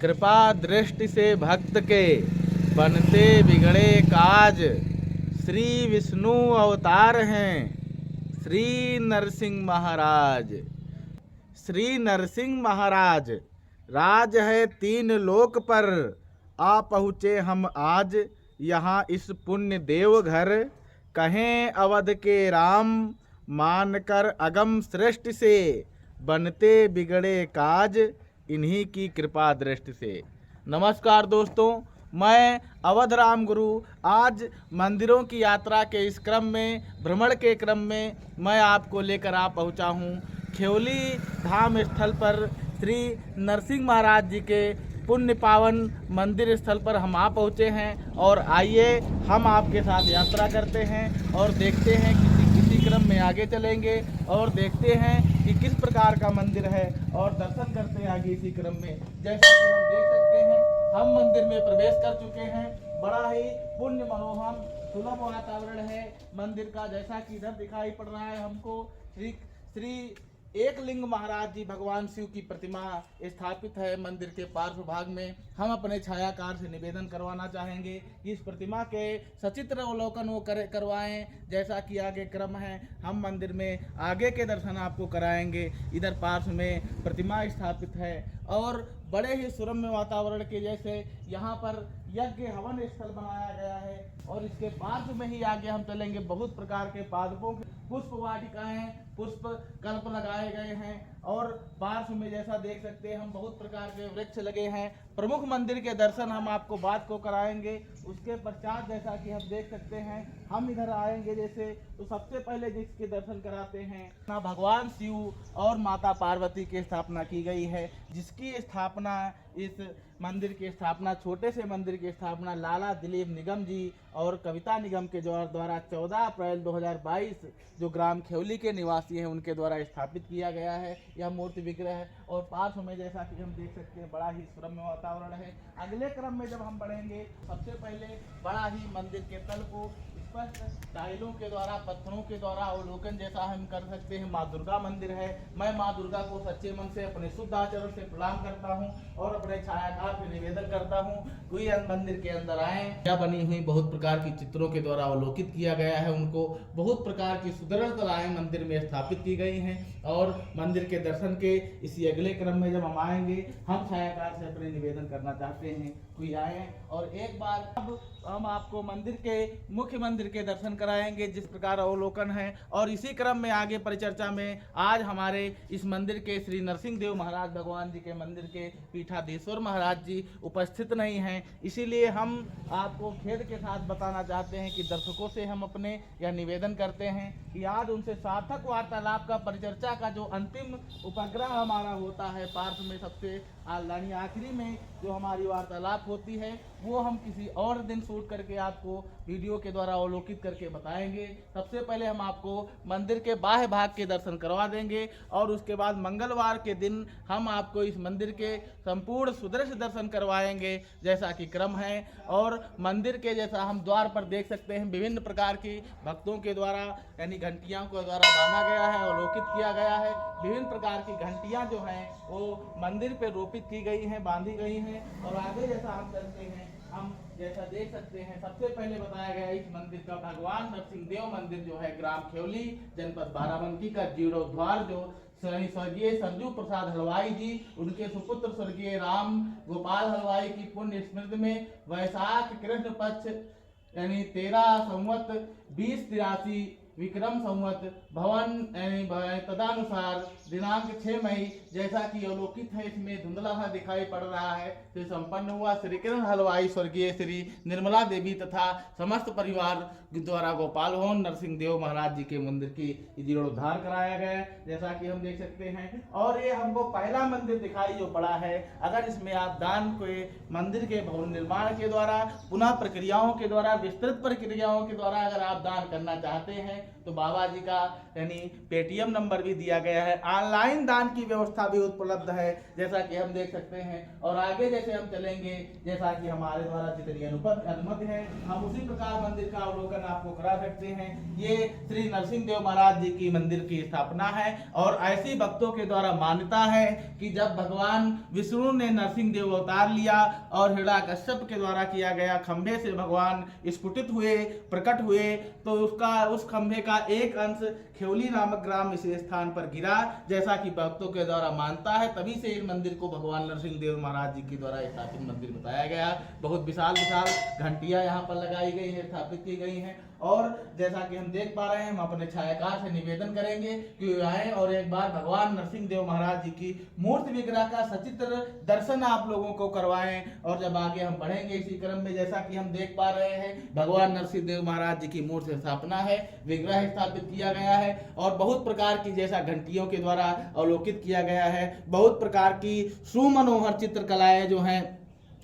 कृपा दृष्टि से भक्त के बनते बिगड़े काज। श्री विष्णु अवतार हैं श्री नरसिंह महाराज। श्री नरसिंह महाराज राज है तीन लोक पर, आ पहुँचे हम आज यहाँ इस पुण्य देव घर। कहें अवध के राम मानकर अगम सृष्टि से, बनते बिगड़े काज इन्हीं की कृपा दृष्टि से। नमस्कार दोस्तों, मैं अवध राम गुरु आज मंदिरों की यात्रा के इस क्रम में, भ्रमण के क्रम में मैं आपको लेकर आ पहुँचा हूँ ख्योली धाम स्थल पर। श्री नरसिंह महाराज जी के पुण्य पावन मंदिर स्थल पर हम आ पहुँचे हैं और आइए हम आपके साथ यात्रा करते हैं और देखते हैं किसी क्रम में आगे चलेंगे और देखते हैं कि किस प्रकार का मंदिर है और दर्शन करते हैं आगे इसी क्रम में। जैसा कि हम देख सकते हैं हम मंदिर में प्रवेश कर चुके हैं। बड़ा ही पुण्य मनोहर सुलभ वातावरण है मंदिर का, जैसा कि इधर दिखाई पड़ रहा है हमको श्री एकलिंग महाराज जी भगवान शिव की प्रतिमा स्थापित है मंदिर के पार्श्व भाग में। हम अपने छायाकार से निवेदन करवाना चाहेंगे कि इस प्रतिमा के सचित्र अवलोकन वो करवाएं। जैसा कि आगे क्रम है हम मंदिर में आगे के दर्शन आपको कराएंगे। इधर पार्श्व में प्रतिमा स्थापित है और बड़े ही सुरम्य वातावरण के जैसे यहाँ पर यज्ञ हवन स्थल बनाया गया है और इसके पार्श्व में ही आगे हम चलेंगे। बहुत प्रकार के पादपों के पुष्प वाटिकाएं, पुष्प कल्प लगाए गए हैं और पार्श्व में जैसा देख सकते हैं हम बहुत प्रकार के वृक्ष लगे हैं। प्रमुख मंदिर के दर्शन हम आपको बाद को कराएंगे। उसके पश्चात जैसा कि हम देख सकते हैं हम इधर आएंगे जैसे तो सबसे पहले जिसके दर्शन कराते हैं ना भगवान शिव और माता पार्वती की स्थापना की गई है, जिसकी स्थापना इस मंदिर की स्थापना छोटे से मंदिर की स्थापना लाला दिलीप निगम जी और कविता निगम के द्वारा 14 अप्रैल 2022 जो ग्राम ख्योली के निवासी हैं उनके द्वारा स्थापित किया गया है। यह मूर्ति विग्रह है और पार्श्व में जैसा कि हम देख सकते हैं बड़ा ही सुरम्य वातावरण है। अगले क्रम में जब हम बढ़ेंगे सबसे पहले बड़ा ही मंदिर के तल को स्पष्ट टाइलों के द्वारा, पत्थरों के द्वारा अवलोकन जैसा हम कर सकते हैं। माँ दुर्गा मंदिर है। मैं माँ दुर्गा को सच्चे मन से अपने शुद्ध आचरण से प्रणाम करता हूँ और अपने छायाकार से निवेदन करता हूँ कोई मंदिर के अंदर आए। क्या बनी हुई बहुत प्रकार की चित्रों के द्वारा अवलोकित किया गया है, उनको बहुत प्रकार की सुदृढ़ कलाएं मंदिर में स्थापित की गई हैं और मंदिर के दर्शन के इसी अगले क्रम में जब हम आएंगे हम छायाकार से अपने निवेदन करना चाहते हैं कोई आए और एक बार अब हम आपको मंदिर के मुख्य मंदिर के दर्शन कराएंगे जिस प्रकार अवलोकन है। और इसी क्रम में आगे परिचर्चा में आज हमारे इस मंदिर के श्री नरसिंह देव महाराज भगवान जी के मंदिर के पीठाधीश्वर महाराज जी उपस्थित नहीं हैं, इसीलिए हम आपको खेद के साथ बताना चाहते हैं कि दर्शकों से हम अपने यह निवेदन करते हैं कि आज उनसे सार्थक वार्तालाप का परिचर्चा का जो अंतिम उपग्रह हमारा होता है पार्श्व में सबसे आखिरी में जो हमारी वार्तालाप होती है वो हम किसी और दिन शूट करके आपको वीडियो के द्वारा अवलोकित करके बताएंगे। सबसे पहले हम आपको मंदिर के बाह्य भाग के दर्शन करवा देंगे और उसके बाद मंगलवार के दिन हम आपको इस मंदिर के संपूर्ण सुदृश्य दर्शन करवाएंगे जैसा कि क्रम है। और मंदिर के जैसा हम द्वार पर देख सकते हैं विभिन्न प्रकार की भक्तों के द्वारा यानी घंटियां के द्वारा बांधा गया है, अवलोकित किया गया है। विभिन्न प्रकार की घंटियां जो हैं वो मंदिर पे रोपित की गई हैं, बांधी गई हैं। और आगे जैसा हम चलते हैं हम जैसा देख सकते हैं सबसे पहले बताया गया इस मंदिर का भगवान नरसिंह देव मंदिर जो है ग्राम ख्योली जनपद बाराबंकी का जीर्णोद्वार जो स्वर्गीय सरजू प्रसाद हलवाई जी उनके सुपुत्र स्वर्गीय राम गोपाल हलवाई की पुण्य स्मृति में वैशाख कृष्ण पक्ष यानी 13 संवत 2083 विक्रम संवत भवन तदानुसार दिनांक 6 मई जैसा कि अवलोकित है इसमें धुंधला सा दिखाई पड़ रहा है तो संपन्न हुआ। श्री कृष्ण हलवाई स्वर्गीय श्री निर्मला देवी तथा समस्त परिवार द्वारा गोपाल भवन नरसिंह देव महाराज जी के मंदिर की जीर्णोद्धार कराया गया जैसा कि हम देख सकते हैं। और ये हमको पहला मंदिर दिखाई जो पड़ा है। अगर इसमें आप दान के मंदिर के भवन निर्माण के द्वारा पुनः प्रक्रियाओं के द्वारा विस्तृत प्रक्रियाओं के द्वारा अगर आप दान करना चाहते हैं तो बाबा जी का यानी पेटीएम नंबर भी दिया गया है। ऑनलाइन दान की व्यवस्था भी उपलब्ध है, जैसा कि हम देख सकते हैं। और आगे जैसे हम चलेंगे, जैसा कि हमारे द्वारा जितनी अनुमति है, हम उसी प्रकार मंदिर का अवलोकन आपको करा सकते हैं। ये श्री नरसिंह देव महाराज जी की मंदिर की स्थापना है और ऐसी भक्तों के द्वारा मान्यता है कि जब भगवान विष्णु ने नरसिंह देव अवतार लिया और हिरण्यकश्यप के द्वारा किया गया खंभे से भगवान स्फुटित हुए, प्रकट हुए, तो उस खंभे का एक अंश खेवली नामक ग्राम इस स्थान पर गिरा, जैसा कि भक्तों के द्वारा मानता है। तभी से इस मंदिर को भगवान नरसिंह देव महाराज जी के द्वारा स्थापित मंदिर बताया गया। बहुत विशाल विशाल घंटियां यहाँ पर लगाई गई हैं, स्थापित की गई हैं। और जैसा कि हम देख पा रहे हैं, हम अपने छायाकार से निवेदन करेंगे कि आए और एक बार भगवान नरसिंह देव महाराज जी की मूर्ति विग्रह का सचित्र दर्शन आप लोगों को करवाएं। और जब आगे हम बढ़ेंगे इसी क्रम में, जैसा कि हम देख पा रहे हैं, भगवान नरसिंह देव महाराज जी की मूर्ति स्थापना है, विग्रह स्थापित किया गया है और बहुत प्रकार की जैसा घंटियों के द्वारा अवलोकित किया गया है, बहुत प्रकार की सुमनोहर चित्रकलाएं जो हैं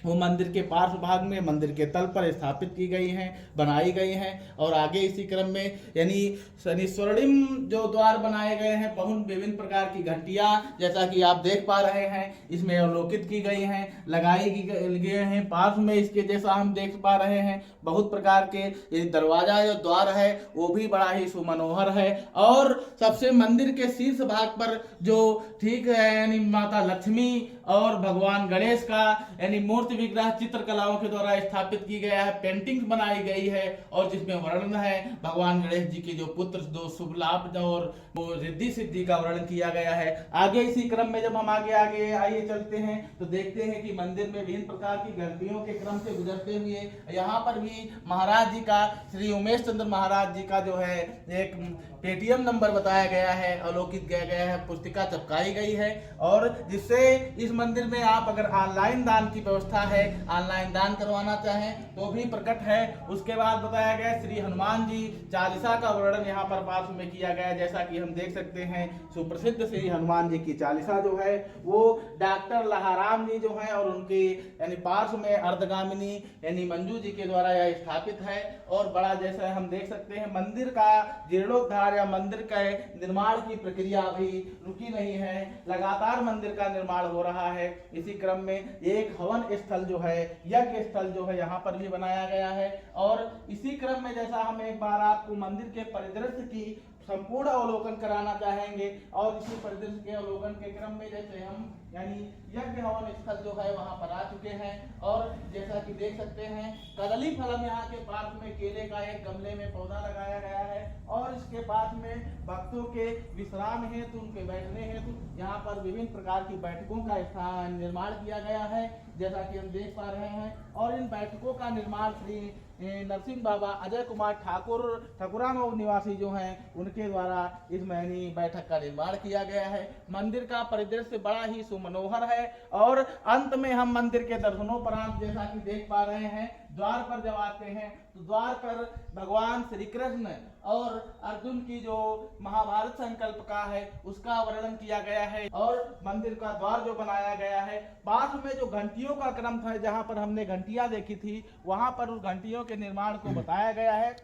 वो मंदिर के पार्श्व भाग में मंदिर के तल पर स्थापित की गई हैं, बनाई गई हैं। और आगे इसी क्रम में यानी स्वर्णिम जो द्वार बनाए गए हैं, बहुत विभिन्न प्रकार की घंटियां जैसा कि आप देख पा रहे हैं इसमें अवलोकित की गई हैं, लगाई गए हैं। पार्श्व में इसके जैसा हम देख पा रहे हैं बहुत प्रकार के ये दरवाजा जो द्वार है वो भी बड़ा ही सुमनोहर है। और सबसे मंदिर के शीर्ष भाग पर जो ठीक है यानी माता लक्ष्मी और भगवान गणेश का यानी मूर्ति विग्रह चित्रकलाओं के द्वारा स्थापित की गया है, पेंटिंग बनाई गई है और जिसमें वर्णन है भगवान गणेश जी के जो पुत्र दो शुभ लाभ और वो रिद्धि सिद्धि का वर्णन किया गया है। आगे इसी क्रम में जब हम आगे आइए चलते हैं तो देखते हैं कि मंदिर में विभिन्न प्रकार की घंटियों के क्रम से गुजरते हुए यहाँ पर भी महाराज जी का श्री उमेश चंद्र महाराज जी का जो है एक पेटीएम नंबर बताया गया है, अवलोकित किया गया है, पुस्तिका चिपकाई गई है। और जिससे इस मंदिर में आप अगर ऑनलाइन दान की व्यवस्था है, ऑनलाइन दान करवाना चाहें तो भी प्रकट है। उसके बाद बताया गया श्री हनुमान जी चालीसा का वर्णन यहाँ पर पार्श्व में किया गया, जैसा कि हम देख सकते हैं सुप्रसिद्ध श्री हनुमान जी की चालीसा जो है वो डॉक्टर लहाराम जी जो है और उनके यानी पार्श्व में अर्धगामिनी यानी मंजू जी के द्वारा यह स्थापित है। और बड़ा जैसा हम देख सकते हैं मंदिर का जीर्णोद्धार या मंदिर के निर्माण की प्रक्रिया अभी रुकी नहीं है, लगातार मंदिर का निर्माण हो रहा है। इसी क्रम में एक हवन स्थल जो है, यज्ञ स्थल जो है यहाँ पर भी बनाया गया है। और इसी क्रम में जैसा हम एक बार आपको मंदिर के परिदृश्य की संपूर्ण अवलोकन कराना चाहेंगे और इसी परिदृश्य के अवलोकन के क्रम में जैसे हम यानी यज्ञ हवन स्थल जो है वहां पर आ चुके हैं। और जैसा कि देख सकते हैं कदली फलम यहाँ के पास में केले का एक गमले में पौधा लगाया गया है और इसके पास में भक्तों के विश्राम हेतु, उनके बैठने हेतु यहाँ पर विभिन्न प्रकार की बैठकों का स्थान निर्माण किया गया है, जैसा कि हम देख पा रहे हैं। और इन बैठकों का निर्माण श्री नरसिंह बाबा अजय कुमार ठाकुराम निवासी जो हैं उनके द्वारा इस महीनी बैठक का निर्माण किया गया है। मंदिर का परिदृश्य बड़ा ही सुमनोहर है। और अंत में हम मंदिर के दर्शनोपरांत जैसा कि देख पा रहे हैं द्वार पर जब आते हैं तो द्वार पर भगवान श्री कृष्ण और अर्जुन की जो महाभारत संकल्प का है उसका वर्णन किया गया है। और मंदिर का द्वार जो बनाया गया है, पास में जो घंटियों का क्रम था, जहां पर हमने घंटियां देखी थी वहां पर उस घंटियों के निर्माण को बताया गया है,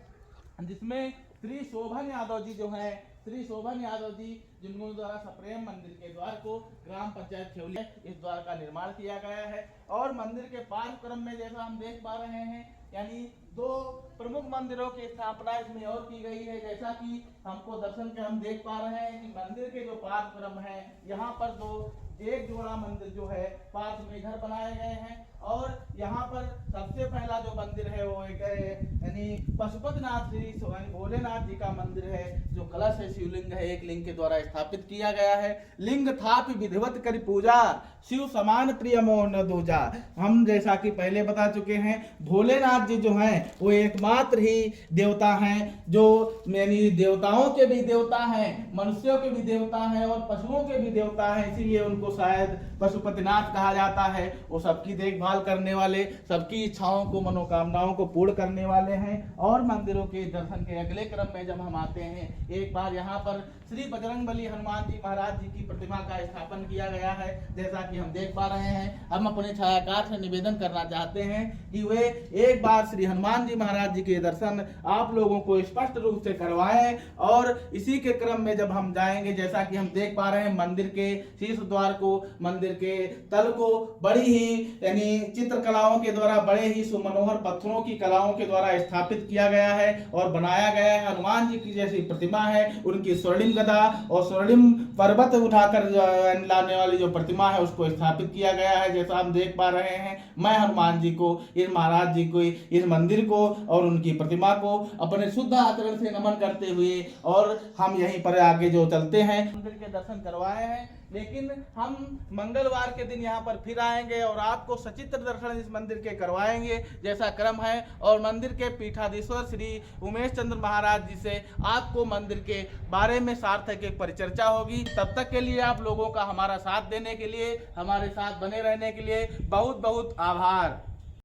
जिसमें श्री शोभन यादव जी जो हैं, श्री शोभन यादव जी जिनके द्वारा सप्रेम मंदिर के द्वार को ग्राम पंचायत खेवली इस द्वार का निर्माण किया गया है। और मंदिर के पार्श्व क्रम में जैसा हम देख पा रहे हैं यानी दो प्रमुख मंदिरों की स्थापना इसमें और की गई है, जैसा कि हमको दर्शन के हम देख पा रहे हैं कि मंदिर के जो पार्श्व क्रम है यहाँ पर एक जोड़ा मंदिर जो है पार्श्व में इधर बनाए गए हैं। और यहाँ पर सबसे पहला जो मंदिर है वो एक यानी पशुपतिनाथ श्री भोलेनाथ जी का मंदिर है, जो कलश है शिवलिंग है, एक लिंग के द्वारा स्थापित किया गया है। लिंग थापि विधिवत करी पूजा, शिव समान प्रिय मोह न दूजा। हम जैसा कि पहले बता चुके हैं भोलेनाथ जी जो हैं वो एकमात्र ही देवता हैं, जो यानी देवताओं के भी देवता हैं, मनुष्यों के भी देवता हैं और पशुओं के भी देवता हैं, इसीलिए उनको जिनको शायद पशुपतिनाथ कहा जाता है, वो सबकी देखभाल करने वाले, सबकी इच्छाओं को, मनोकामनाओं को पूर्ण करने वाले हैं। और मंदिरों के दर्शन के अगले क्रम में जब हम आते हैं, एक बार यहाँ पर श्री बजरंगबली हनुमान जी महाराज जी की प्रतिमा का स्थापन किया गया है। जैसा कि हम देख पा रहे हैं, हम अपने छायाकार से निवेदन करना चाहते हैं कि वे एक बार श्री हनुमान जी महाराज जी के दर्शन आप लोगों को स्पष्ट रूप से करवाएं। और इसी के क्रम में जब हम जाएंगे, जैसा कि हम देख पा रहे हैं, मंदिर के शीर्ष द्वार को, मंदिर के तल को बड़ी ही यानी चित्रकलाओं के द्वारा, बड़े ही सुमनोहर पत्थरों की कलाओं के द्वारा स्थापित किया गया है और बनाया गया है। हनुमान जी की जैसी प्रतिमा है, उनकी स्वर्णिम गदा और स्वर्णिम पर्वत उठाकर लाने वाली जो प्रतिमा है उसको स्थापित किया गया है। जैसा हम देख पा रहे हैं, मैं हनुमान जी को, इस महाराज जी को, इस मंदिर को और उनकी प्रतिमा को अपने शुद्ध आचरण से नमन करते हुए और हम यहीं पर आगे जो चलते हैं, मंदिर के दर्शन करवाए हैं। लेकिन हम मंगलवार के दिन यहाँ पर फिर आएंगे और आपको सचित्र दर्शन इस मंदिर के करवाएंगे जैसा क्रम है। और मंदिर के पीठाधीश्वर श्री उमेश चंद्र महाराज जी से आपको मंदिर के बारे में सार्थक एक परिचर्चा होगी। तब तक के लिए आप लोगों का हमारा साथ देने के लिए, हमारे साथ बने रहने के लिए बहुत बहुत आभार।